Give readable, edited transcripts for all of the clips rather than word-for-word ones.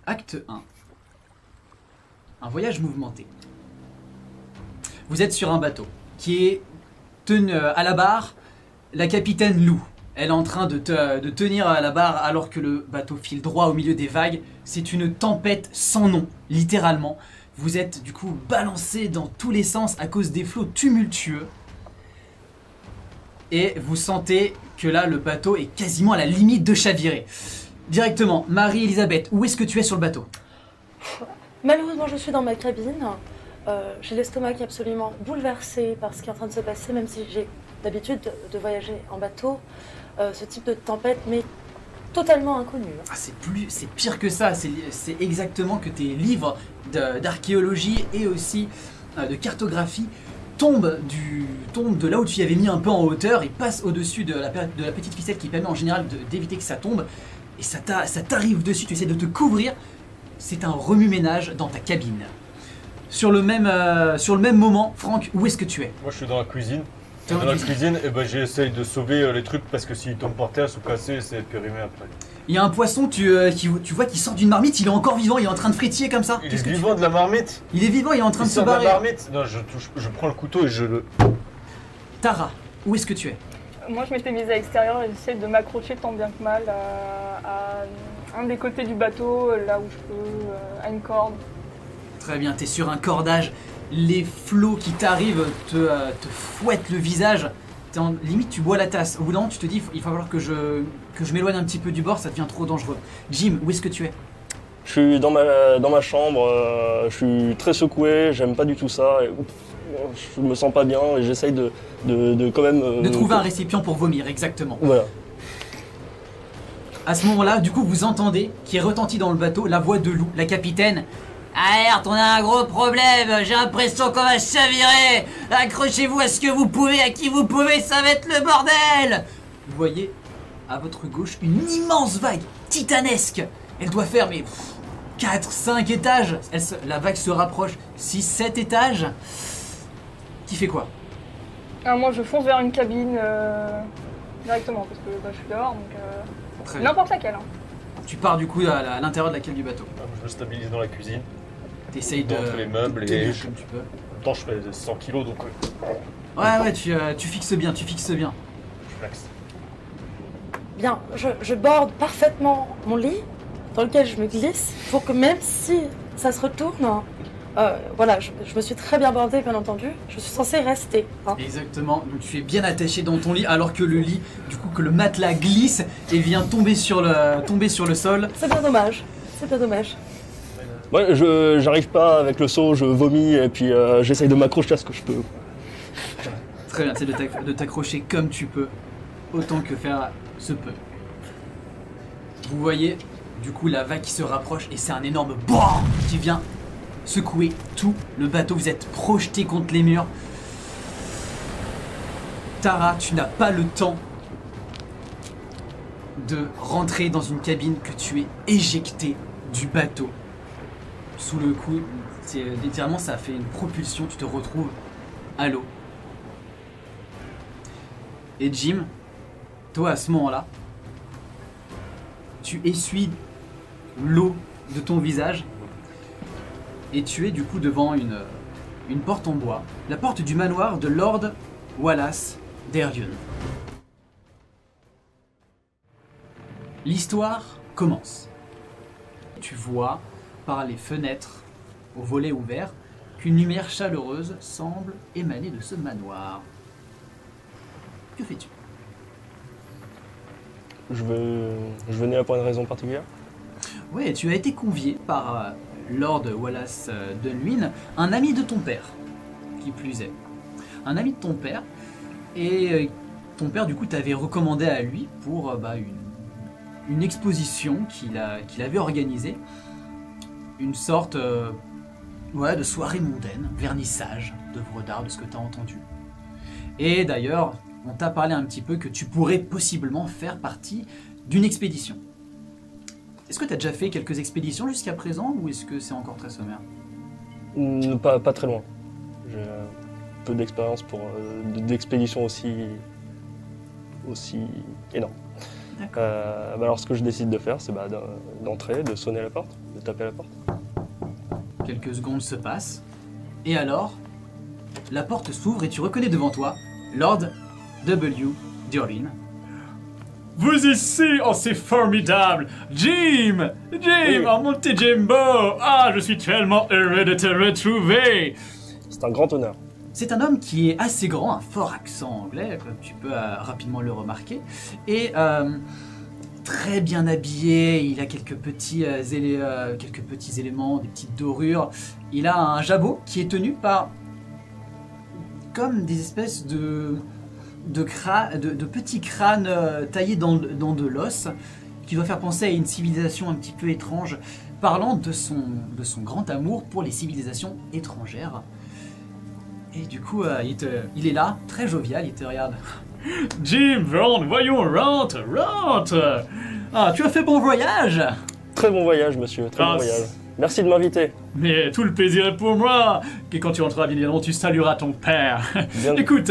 Acte 1. Un voyage mouvementé. Vous êtes sur un bateau qui est tenu à la barre. La capitaine Lou, elle est en train de tenir à la barre alors que le bateau file droit au milieu des vagues. C'est une tempête sans nom, littéralement. Vous êtes du coup balancé dans tous les sens à cause des flots tumultueux. Et vous sentez que là, le bateau est quasiment à la limite de chavirer. Directement, Marie-Elisabeth, où est-ce que tu es sur le bateau? Malheureusement, je suis dans ma cabine. J'ai l'estomac qui est absolument bouleversé par ce qui est en train de se passer, même si j'ai l'habitude de voyager en bateau. Ce type de tempête m'est totalement inconnu. Ah, c'est pire que ça, c'est exactement que tes livres d'archéologie et aussi de cartographie tombent de là où tu y avais mis un peu en hauteur et passent au-dessus de la petite ficelle qui permet en général d'éviter que ça tombe. Et ça t'arrive dessus, tu essaies de te couvrir. C'est un remue-ménage dans ta cabine. Sur le même moment, Franck, où est-ce que tu es? Moi je suis dans la cuisine. Dans la cuisine, et ben j'essaye de sauver les trucs parce que s'ils tombent par terre, ils sont cassés et c'est périmé après. Il y a un poisson, tu vois, qui sort d'une marmite, il est encore vivant, il est en train de frétiller comme ça. Il est vivant de la marmite. Il est vivant, il est en train de se de barrer. la marmite. Non, je prends le couteau et je le... Tara, où est-ce que tu es? Moi, je m'étais mise à l'extérieur et j'essaie de m'accrocher tant bien que mal à un des côtés du bateau, là où je peux, à une corde. Très bien, t'es sur un cordage. Les flots qui t'arrivent te fouettent le visage. Limite, tu bois la tasse. Au bout d'un moment, tu te dis, il va falloir que je m'éloigne un petit peu du bord, ça devient trop dangereux. Jim, où est-ce que tu es? Je suis dans ma chambre, je suis très secoué, j'aime pas du tout ça. Je me sens pas bien et j'essaye de quand même... De trouver un récipient pour vomir, exactement. Voilà. À ce moment-là, du coup, vous entendez, qui est retentie dans le bateau, la voix de Lou, la capitaine. Alerte, on a un gros problème, j'ai l'impression qu'on va chavirer. Accrochez-vous à ce que vous pouvez, à qui vous pouvez, ça va être le bordel. Vous voyez, à votre gauche, une immense vague, titanesque. Elle doit faire, mais 4, 5 étages. La vague se rapproche, 6, 7 étages. Qui fait quoi? Alors moi, je fonce vers une cabine directement parce que je suis dehors, donc n'importe laquelle. Hein. Tu pars du coup à l'intérieur de laquelle du bateau? Je me stabilise dans la cuisine. T'essayes de les meubles de et comme tu peux. En même temps, je fais 100 kilos donc Ouais, tu fixes bien, je flex. Bien, je borde parfaitement mon lit, dans lequel je me glisse, pour que même si ça se retourne, voilà, je me suis très bien bordée, bien entendu, je suis censée rester. Hein. Exactement, donc tu es bien attaché dans ton lit alors que le lit, du coup que le matelas glisse et vient tomber sur le sol. C'est bien dommage, c'est bien dommage. Ouais, j'arrive pas avec le seau, je vomis et puis j'essaye de m'accrocher à ce que je peux. Très bien, c'est de t'accrocher comme tu peux, autant que faire se peut. Vous voyez, du coup la vague qui se rapproche et c'est un énorme BAM qui vient secouer tout le bateau, vous êtes projeté contre les murs. Tara, tu n'as pas le temps de rentrer dans une cabine que tu es éjecté du bateau. Sous le coup, littéralement ça a fait une propulsion, tu te retrouves à l'eau. Et Jim, toi à ce moment-là, tu essuies l'eau de ton visage. Et tu es du coup devant une porte en bois, la porte du manoir de Lord Wallace d'Erion. L'histoire commence. Tu vois par les fenêtres aux volets ouverts qu'une lumière chaleureuse semble émaner de ce manoir. Que fais-tu? Je venais là pour une raison particulière. Oui, tu as été convié par Lord Wallace Dunwyn, un ami de ton père, qui plus est. Un ami de ton père, et ton père du coup t'avait recommandé à lui pour une exposition qu'il avait organisée, une sorte de soirée mondaine, vernissage d'œuvres d'art, de ce que tu as entendu. Et d'ailleurs, on t'a parlé un petit peu que tu pourrais possiblement faire partie d'une expédition. Est-ce que tu as déjà fait quelques expéditions jusqu'à présent ou est-ce que c'est encore très sommaire? Pas très loin. J'ai peu d'expérience pour d'expéditions aussi énormes. Alors ce que je décide de faire, c'est d'entrer, de sonner à la porte, de taper à la porte. Quelques secondes se passent, et alors, la porte s'ouvre et tu reconnais devant toi Lord W. Durin. Vous ici, oh c'est formidable! Jim! Jim! Oh mon petit Jimbo! Ah, je suis tellement heureux de te retrouver! C'est un grand honneur. C'est un homme qui est assez grand, un fort accent anglais, comme tu peux rapidement le remarquer, et très bien habillé, il a quelques petits éléments, des petites dorures. Il a un jabot qui est tenu par comme des espèces de petits crânes taillés dans de l'os, qui doit faire penser à une civilisation un petit peu étrange, parlant de son grand amour pour les civilisations étrangères. Et du coup, il est là, très jovial, il te regarde. Jim, voyons, rentre. Ah, tu as fait bon voyage? Très bon voyage, monsieur, très bon voyage. Merci de m'inviter. Mais tout le plaisir est pour moi. Et quand tu rentreras, bien évidemment, tu salueras ton père. Bien. Écoute.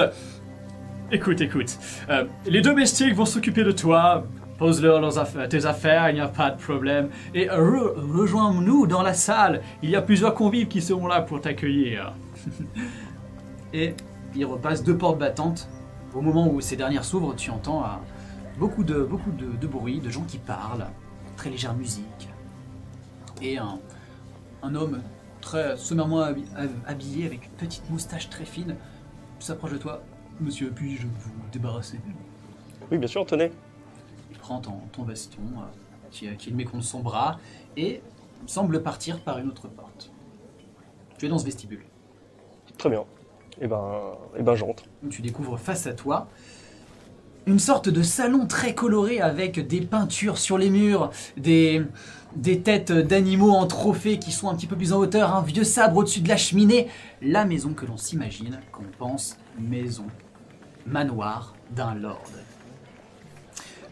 Les domestiques vont s'occuper de toi. Pose-leur tes affaires, il n'y a pas de problème. Et rejoins-nous dans la salle. Il y a plusieurs convives qui seront là pour t'accueillir. Et il repasse 2 portes battantes. Au moment où ces dernières s'ouvrent, tu entends beaucoup de bruit, de gens qui parlent, très légère musique. Et un homme très sommairement habillé, avec une petite moustache très fine, s'approche de toi. Monsieur, puis-je vous débarrasser? Oui, bien sûr, tenez. Il prend ton veston, qui le met contre son bras, et semble partir par une autre porte. Tu es dans ce vestibule. Très bien. Et ben j'entre. Tu découvres face à toi une sorte de salon très coloré avec des peintures sur les murs, des têtes d'animaux en trophée qui sont un petit peu plus en hauteur, un vieux sabre au-dessus de la cheminée. La maison que l'on s'imagine, qu'on pense maison, manoir d'un lord.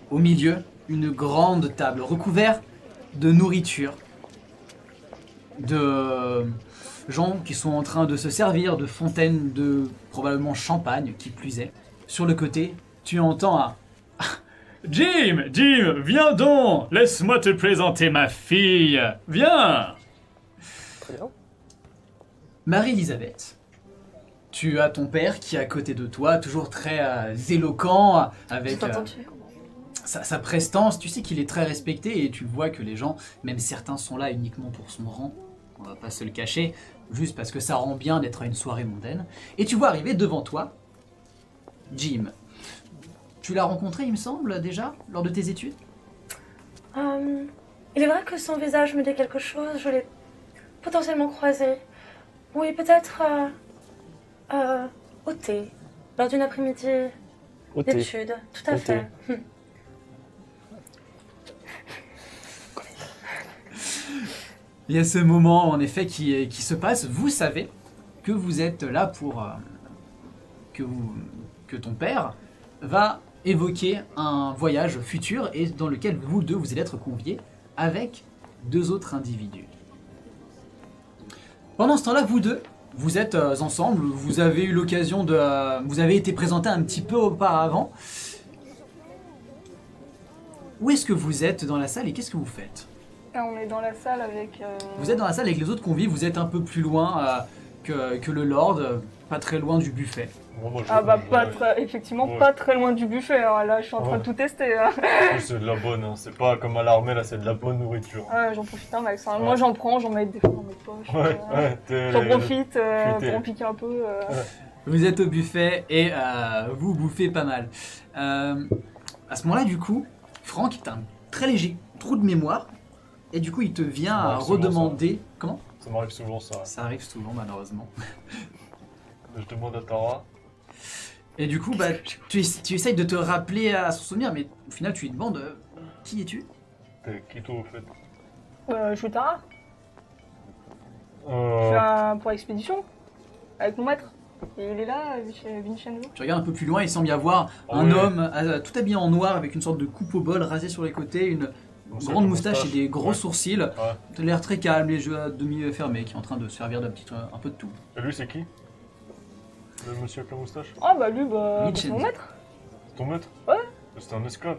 Au milieu, une grande table recouverte de nourriture, de gens qui sont en train de se servir de fontaines de probablement champagne, qui plus est. Sur le côté, tu entends un Jim, viens donc, laisse-moi te présenter ma fille, viens. Très bien. Marie-Elisabeth, tu as ton père qui est à côté de toi, toujours très éloquent, avec sa prestance. Tu sais qu'il est très respecté et tu vois que les gens, même certains sont là uniquement pour son rang, on va pas se le cacher, juste parce que ça rend bien d'être à une soirée mondaine. Et tu vois arriver devant toi Jim. Tu l'as rencontré, il me semble, déjà, lors de tes études? Il est vrai que son visage me dit quelque chose, je l'ai potentiellement croisé. Oui, peut-être au thé, lors d'une après-midi d'études, tout à fait. Il y a ce moment, en effet, qui se passe. Vous savez que vous êtes là pour... que ton père va évoquer un voyage futur et dans lequel vous deux, vous allez être conviés avec 2 autres individus. Pendant ce temps-là, vous deux, vous êtes ensemble, vous avez eu l'occasion de... vous avez été présenté un petit peu auparavant. Où est-ce que vous êtes dans la salle et qu'est-ce que vous faites? On est dans la salle avec... Vous êtes dans la salle avec les autres convives, vous êtes un peu plus loin que le Lord, pas très loin du buffet. Effectivement, pas très loin du buffet. Alors là, je suis en train de tout tester. Hein. C'est de la bonne, hein. C'est pas comme à l'armée, là, c'est de la bonne nourriture. Ouais, j'en profite un max. Hein. Moi, j'en prends, j'en mets des fois dans mes poches. J'en profite pour en piquer un peu. Vous êtes au buffet et vous bouffez pas mal. À ce moment-là, du coup, Franck, t'as un très léger trou de mémoire et du coup, il te vient à redemander... Comment? Ça m'arrive souvent, ça. Ça arrive souvent, malheureusement. Je demande à Tara. Et du coup, tu essayes de te rappeler à son souvenir, mais au final, tu lui demandes qui es-tu? T'es qui toi, au fait? Je suis Tara. Je suis pour l'expédition avec mon maître. Et il est là, Vincenzo. Tu regardes un peu plus loin, il semble y avoir un homme tout habillé en noir avec une sorte de coupe au bol rasé sur les côtés, une grande moustache et des gros sourcils. Tu as l'air très calme, les yeux à demi fermés, qui est en train de se servir d'un un peu de tout. Et lui, c'est qui? Le monsieur avec la moustache? Ah bah lui, c'est mon maître. Ton maître? Ouais. C'est un esclave.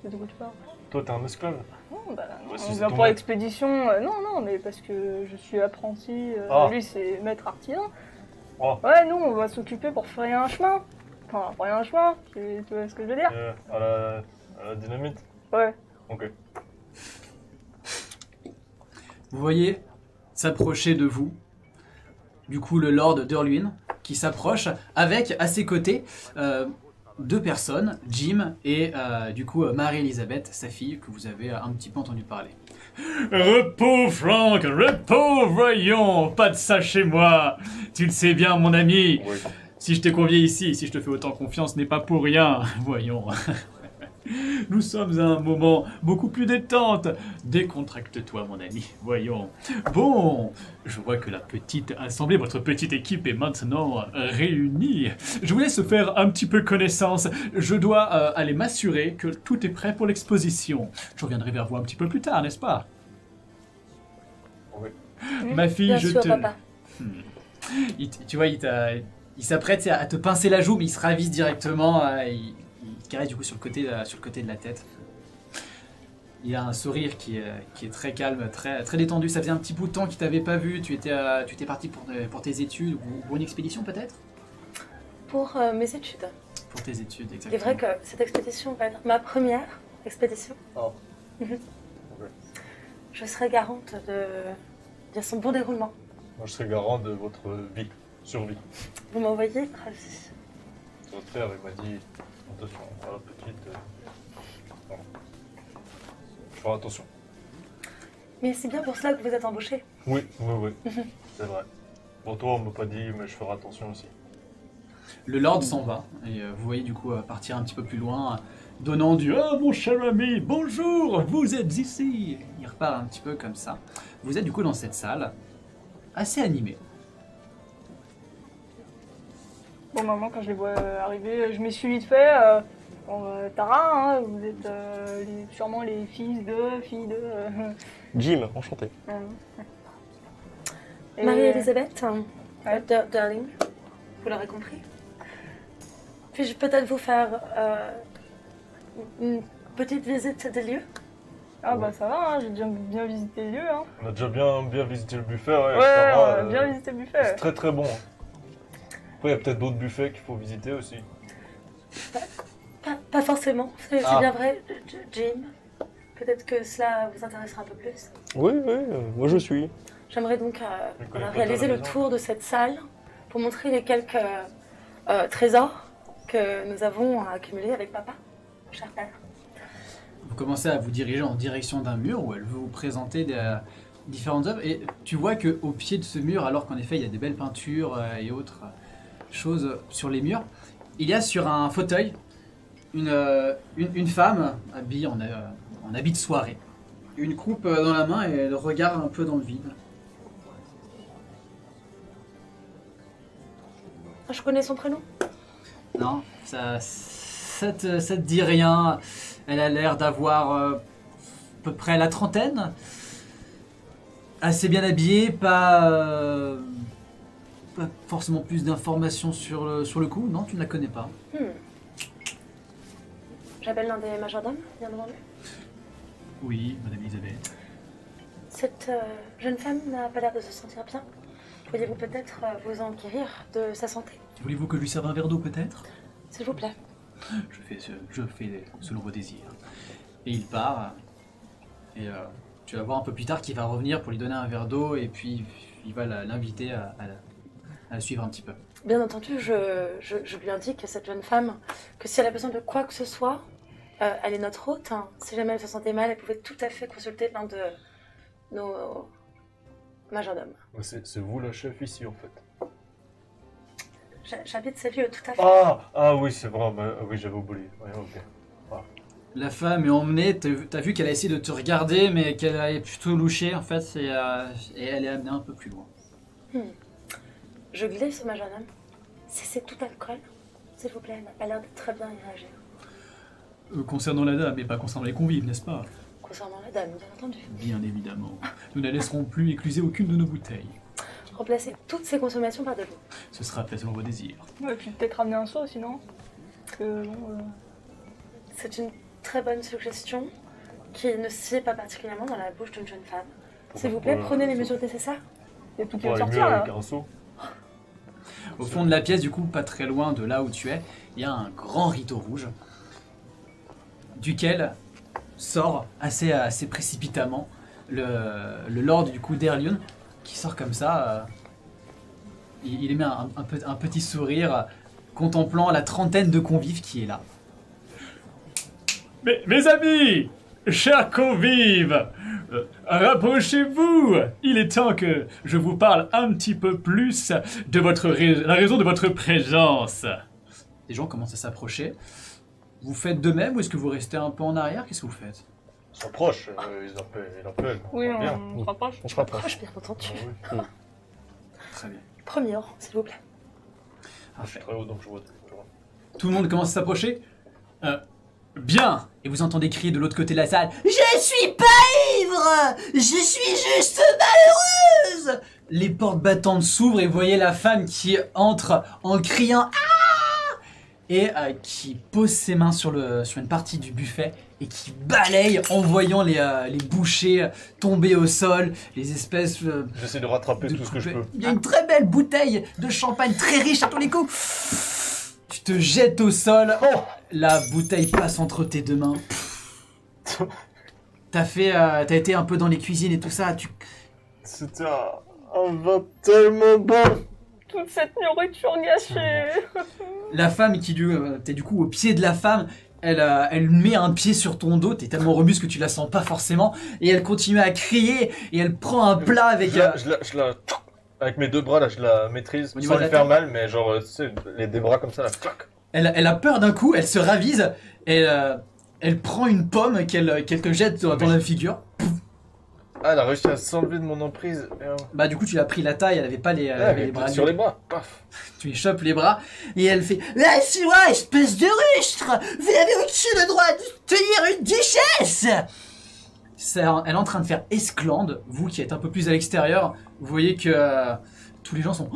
De quoi tu parles? Toi, t'es un esclave? Non, bah, Bah, si on c'est vient ton pour maître. l'expédition. Non, mais parce que je suis apprenti. Ah. Lui, c'est maître artisan. Oh. Ouais, nous, on va s'occuper pour frayer un chemin. Enfin, frayer un chemin, tu vois ce que je veux dire? À la dynamite? Ouais. Ok. Vous voyez s'approcher de vous, du coup, le Lord d'Urluin, qui s'approche avec, à ses côtés, 2 personnes, Jim et du coup Marie-Elisabeth, sa fille, que vous avez un petit peu entendu parler. Repos, Franck, repos, voyons, pas de ça chez moi. Tu le sais bien, mon ami. Oui. Si je t'ai convié ici, si je te fais autant confiance, ce n'est pas pour rien. Voyons. Nous sommes à un moment beaucoup plus détente. Décontracte-toi, mon ami. Voyons. Bon, je vois que la petite assemblée, votre petite équipe est maintenant réunie. Je vous laisse faire un petit peu connaissance. Je dois aller m'assurer que tout est prêt pour l'exposition. Je reviendrai vers vous un petit peu plus tard, n'est-ce pas? Oui. Ma fille, Bien je sûr, te... papa. Tu vois, il s'apprête à te pincer la joue, mais il se ravise directement. Il te caresse du coup sur le côté de la tête. Il a un sourire qui est très calme, très détendu. Ça faisait un petit bout de temps qu'il t'avait pas vu. Tu étais parti pour tes études ou pour une expédition peut-être? Pour mes études. Pour tes études, Il est exactement. vrai que cette expédition va être ma première expédition. Oh. Mhm. Ok. Je serai garante de son bon déroulement. Moi, je serai garant de votre vie, survie. Vous m'envoyez ravi. Votre père, il m'a dit, attention, à la petite... non. Je ferai attention. Mais c'est bien pour cela que vous êtes embauché. Oui, c'est vrai. Pour toi, on m'a pas dit, mais je ferai attention aussi. Le Lord s'en va et vous voyez du coup partir un petit peu plus loin, donnant du « Ah mon cher ami, bonjour, vous êtes ici !» Il repart un petit peu comme ça. Vous êtes du coup dans cette salle, assez animée. Bon, maman, quand je les vois arriver, je m'y suis vite fait. Tara, hein, vous êtes sûrement les filles de... Jim, enchanté. Et- Marie-Elisabeth, Ouais. Darling, vous l'aurez compris. Puis-je peut-être vous faire une petite visite des lieux? Ah bah ça va, hein, j'ai déjà bien visité le lieu. Hein. On a déjà bien visité le buffet, ouais. Ouais, etc., on a bien visité le buffet. C'est très très bon. Après, il y a peut-être d'autres buffets qu'il faut visiter aussi. Pas forcément, c'est Ah. bien vrai, Jim. Peut-être que cela vous intéressera un peu plus. Oui, moi je suis. J'aimerais donc Je connais pas réaliser bien la le maison. tour de cette salle pour montrer les quelques trésors que nous avons accumulés avec papa, mon cher père. Vous commencez à vous diriger en direction d'un mur où elle veut vous présenter différentes œuvres et tu vois qu'au pied de ce mur, alors qu'en effet il y a des belles peintures et autres choses sur les murs, il y a sur un fauteuil une femme habillée en habit de soirée. Une coupe dans la main et elle regarde un peu dans le vide. Je connais son prénom. Non, ça te dit rien. Elle a l'air d'avoir à peu près la trentaine. Assez bien habillée, pas forcément plus d'informations sur le coup. Non, tu ne la connais pas. J'appelle l'un des majordomes, bien devant lui. Oui, Madame Elisabeth. Cette jeune femme n'a pas l'air de se sentir bien. Pourriez-vous peut-être vous enquérir de sa santé, Voulez-vous que je lui serve un verre d'eau peut-être? s'il vous plaît? Je fais selon vos désirs. Et il part. Et tu vas voir un peu plus tard qu'il va revenir pour lui donner un verre d'eau et puis il va l'inviter à la suivre un petit peu. Bien entendu, je lui indique à cette jeune femme que si elle a besoin de quoi que ce soit, elle est notre hôte. Hein. Si jamais elle se sentait mal, elle pouvait tout à fait consulter l'un de nos majordomes. Ouais, c'est vous la chef ici en fait. J'habite ces lieux, tout à fait. Ah oui, c'est vrai, oui, j'avais oublié. Ouais, ok. La femme est emmenée, t'as vu qu'elle a essayé de te regarder, mais qu'elle est plutôt louchée en fait, et elle est amenée un peu plus loin. Je glisse au majordome. C'est tout alcool, s'il vous plaît, elle n'a pas l'air de très bien y réagir. Concernant la dame, et pas concernant les convives, n'est-ce pas? Concernant la dame, bien entendu. Bien évidemment. Nous ne laisserons plus écluser aucune de nos bouteilles. Remplacez toutes ces consommations par de l'eau. Ce sera fait selon vos désirs. Ouais, puis peut-être ramener un seau sinon. Parce que bon. C'est une très bonne suggestion qui ne sied pas particulièrement dans la bouche d'une jeune femme. S'il vous plaît, prenez les mesures nécessaires. Il y a tout qui On va va mieux sortir là. avec un seau. Au fond de la pièce, du coup, pas très loin de là où tu es, il y a un grand rideau rouge, duquel sort assez précipitamment le lord du coup d'Erlion, qui sort comme ça. Il émet un petit sourire, contemplant la trentaine de convives qui est là. Mes amis, chers convives, rapprochez-vous. Il est temps que je vous parle un petit peu plus de la raison de votre présence. Les gens commencent à s'approcher. Vous faites de même ou est-ce que vous restez un peu en arrière? Qu'est-ce que vous faites? Ils sont proches, ils appellent. Oui, Bien. on se rapproche. On se rapproche. Proche, bien entendu. Ah oui. Très bien. Premier rang, s'il vous plaît. Je suis Parfait. très haut donc je vois. Tout le monde commence à s'approcher. Bien. Et vous entendez crier de l'autre côté de la salle. Je suis pas ivre. Je suis juste malheureuse. Les portes battantes s'ouvrent et vous voyez la femme qui entre en criant ah et qui pose ses mains sur une partie du buffet et qui balaye en voyant les bouchées tomber au sol, les espèces J'essaie de rattraper de tout ce que je couper. peux. Il y a une très belle bouteille de champagne très riche à tous les coups. Tu te jettes au sol, la bouteille passe entre tes deux mains. T'as été un peu dans les cuisines et tout ça. C'était un vin tellement bon. Toute cette nourriture gâchée. La femme qui t'es du coup au pied de la femme. Elle met un pied sur ton dos, t'es tellement robuste que tu la sens pas forcément, et elle continue à crier, et elle prend un plat avec... Je la avec mes deux bras là, je la maîtrise Au niveau sans de lui la faire tête. mal, mais genre, tu sais, des bras comme ça là. Clac. Elle a peur d'un coup, elle se ravise, et elle prend une pomme qu'elle te jette dans la figure. Ah, elle a réussi à s'enlever de mon emprise. Bah du coup tu l'as pris la taille, elle avait pas les bras sur nus. les bras. Paf. Tu lui chopes les bras et elle fait « Laisse-moi, espèce de rustre! Vous n'avez aucun droit de tenir une duchesse !» Elle est en train de faire esclandre. Vous qui êtes un peu plus à l'extérieur, vous voyez que tous les gens sont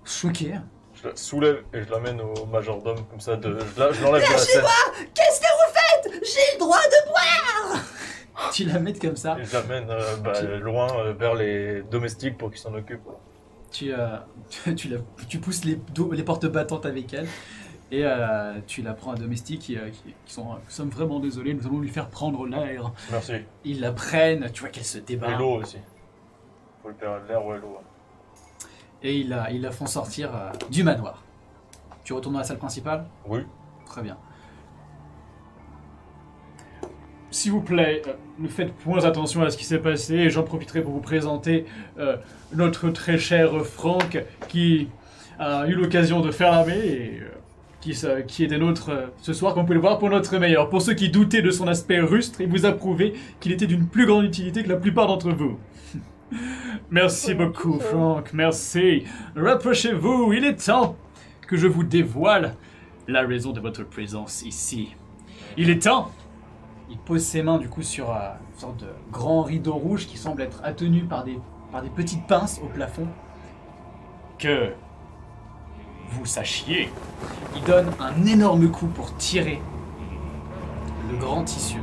choqués. Je la soulève et je l'amène au majordome comme ça. Je l'enlève de la scène. Qu'est-ce que vous faites? J'ai le droit de boire! Tu la mets comme ça. Et je l'amène loin vers les domestiques pour qu'ils s'en occupent. Tu pousses les portes battantes avec elle et tu la prends à domestique qui sont nous sommes vraiment désolés, nous allons lui faire prendre l'air. Merci. Ils la prennent, tu vois qu'elle se débat. Et l'eau aussi. Faut lui faire l'air ou l'eau. Et ils la font sortir du manoir. Tu retournes dans la salle principale? Oui. Très bien. S'il vous plaît, ne faites point attention à ce qui s'est passé, et j'en profiterai pour vous présenter notre très cher Franck, qui a eu l'occasion de faire l'armée, et qui était nôtre ce soir, comme vous pouvez le voir, pour notre meilleur. Pour ceux qui doutaient de son aspect rustre, il vous a prouvé qu'il était d'une plus grande utilité que la plupart d'entre vous. Merci beaucoup, Franck, merci. Rapprochez-vous, il est temps que je vous dévoile la raison de votre présence ici. Il est temps. Il pose ses mains du coup sur une sorte de grand rideau rouge qui semble être attenu par des petites pinces au plafond. Que vous sachiez. Il donne un énorme coup pour tirer le grand tissu.